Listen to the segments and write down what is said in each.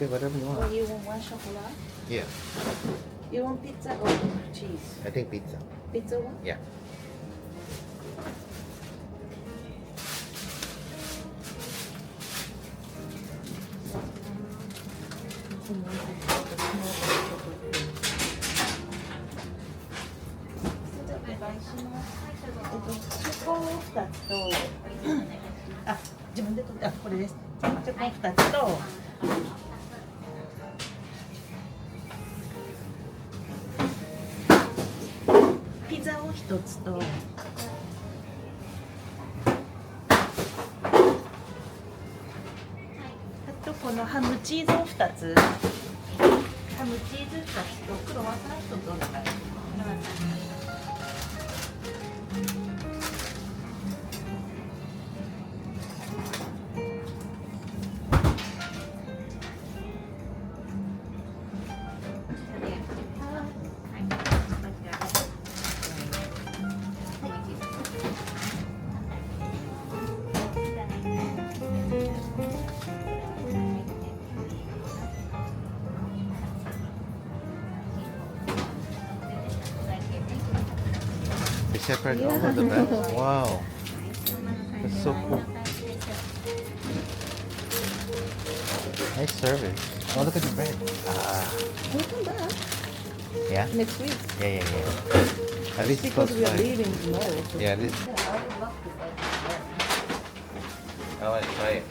Okay, whatever you Or want. you want one chocolate? Yeah, You want pizza or cheese? I think pizza. Pizza one? Yeah. Pizza を1つと、あとこのハムチーズを2つ。ハムチーズ2つとクロワッサン1つお願いします。They separate all of the bags. Wow. That's so cool. Nice service. Oh, look at the bread. Ah. We'll come back Yeah? next week Yeah. At least it's because close we are by. leaving tomorrow. So. Yeah, this. Yeah, I would love to buy that. I want to try it.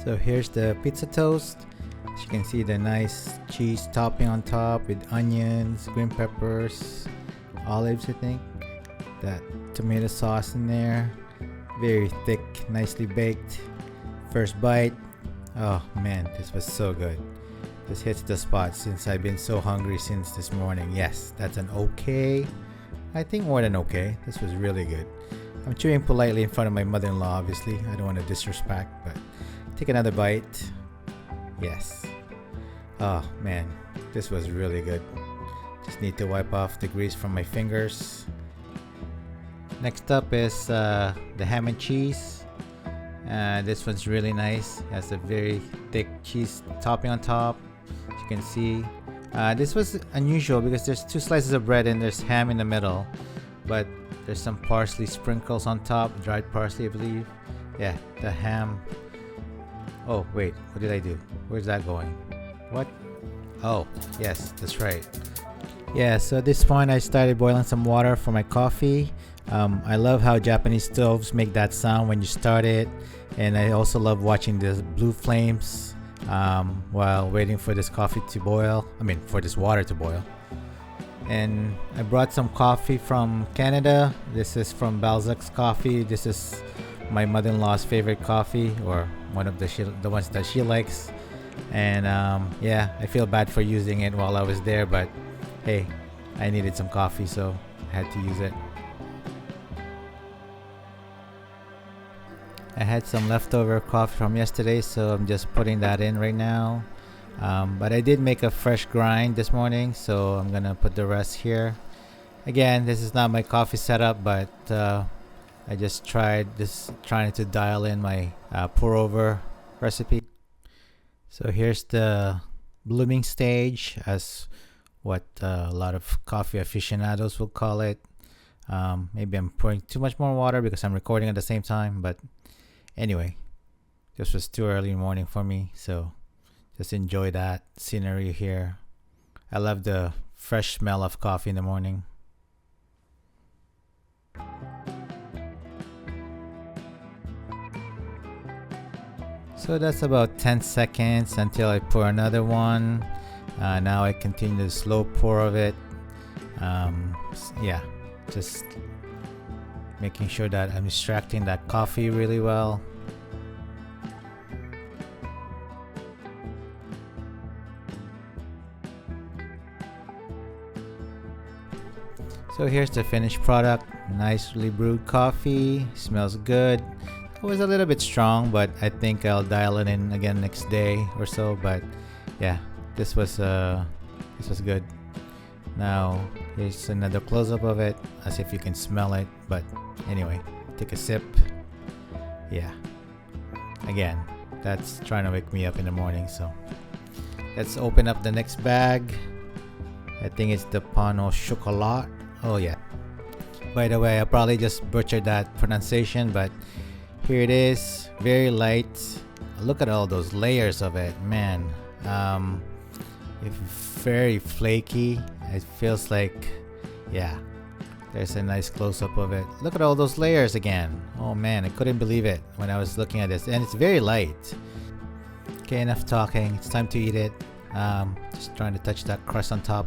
So here's the pizza toast. As you can see, the nice cheese topping on top with onions, green peppers, olives, I think. That tomato sauce in there. Very thick, nicely baked. First bite. Oh man, this was so good. This hits the spot since I've been so hungry since this morning. Yes, that's an okay. I think more than okay. This was really good. I'm chewing politely in front of my mother-in-law, obviously. I don't want to disrespect, but take another bite. Yes. Oh man, this was really good. Just need to wipe off the grease from my fingers. Next up is the ham and cheese. This one's really nice. It has a very thick cheese topping on top. As you can see, this was unusual because there's two slices of bread and there's ham in the middle, but there's some parsley sprinkles on top, dried parsley, I believe. Yeah, the ham. Oh wait, what did I do? Where's that going? What? Oh yes, that's right. Yeah, so at this point I started boiling some water for my coffee. I love how Japanese stoves make that sound when you start it, and I also love watching the blue flames while waiting for this coffee to boil. I mean, for this water to boil. And I brought some coffee from Canada. This is from Balzac's Coffee. This is my mother-in-law's favorite coffee, or one of the ones that she likes. And yeah, I feel bad for using it while I was there, but hey, I needed some coffee, so I had to use it. I had some leftover coffee from yesterday, so I'm just putting that in right now. But I did make a fresh grind this morning, so I'm gonna put the rest here. Again, this is not my coffee setup, but I just trying to dial in my pour over recipe. So here's the blooming stage, as what a lot of coffee aficionados will call it. Maybe I'm pouring too much more water because I'm recording at the same time, but anyway, this was too early in the morning for me, so just enjoy that scenery here. I love the fresh smell of coffee in the morning. So that's about 10 seconds until I pour another one. Now I continue the slow pour of it. Yeah, just making sure that I'm extracting that coffee really well. So here's the finished product. Nicely brewed coffee. Smells good. It was a little bit strong, but I think I'll dial it in again next day or so. But yeah, this was good. Now here's another close-up of it, as if you can smell it. But anyway, take a sip. Yeah. Again, that's trying to wake me up in the morning. So let's open up the next bag. I think it's the pain au chocolat. Oh yeah. By the way, I probably just butchered that pronunciation, but here it is. Very light. Look at all those layers of it, man. It's very flaky. It feels like, yeah. There's a nice close-up of it. Look at all those layers again. Oh man, I couldn't believe it when I was looking at this, and it's very light. Okay, enough talking. It's time to eat it. Just trying to touch that crust on top.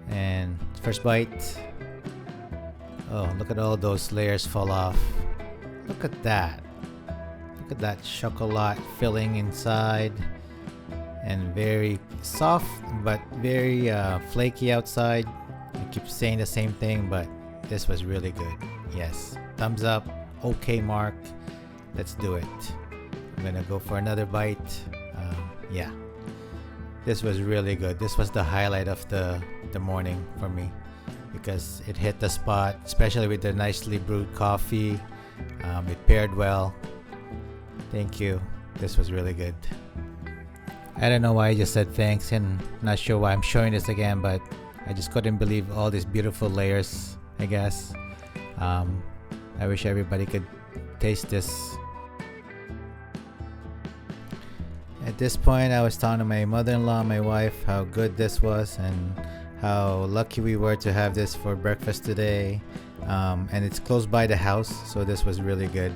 And first bite. Oh, look at all those layers fall off. Look at that. Look at that chocolate filling inside. And very soft, but very flaky outside. I keep saying the same thing, but this was really good. Yes. Thumbs up. Okay, mark. Let's do it. I'm gonna go for another bite. Yeah. This was really good. This was the highlight of the morning for me, because it hit the spot, especially with the nicely brewed coffee. It paired well. Thank you. This was really good. I don't know why I just said thanks, and not sure why I'm showing this again, but I just couldn't believe all these beautiful layers, I guess. I wish everybody could taste this. At this point, I was telling my mother-in-law, my wife, how good this was and how lucky we were to have this for breakfast today. And it's close by the house, so this was really good.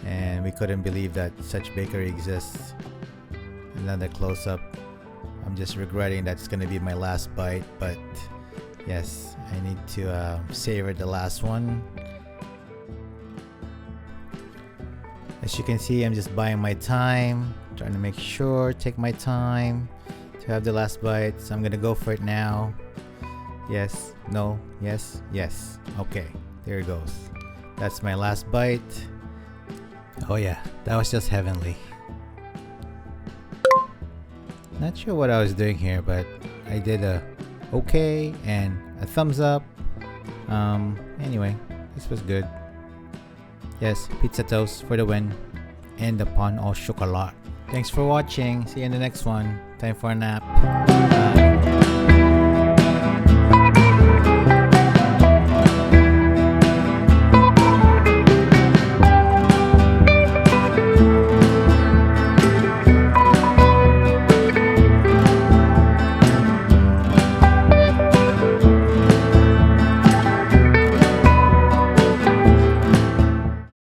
And we couldn't believe that such bakery exists. Another close-up. I'm just regretting that it's gonna be my last bite, but yes, I need to savor the last one. As you can see, I'm just buying my time, trying to make sure, take my time to have the last bite. So I'm gonna go for it now. Yes, no, yes, yes. Okay, there it goes. That's my last bite. Oh yeah, that was just heavenly. Not sure what I was doing here, but I did a okay and a thumbs up. Anyway, this was good. Yes, pizza toast for the win, and the pain au chocolat. Thanks for watching. See you in the next one. Time for a nap. Bye.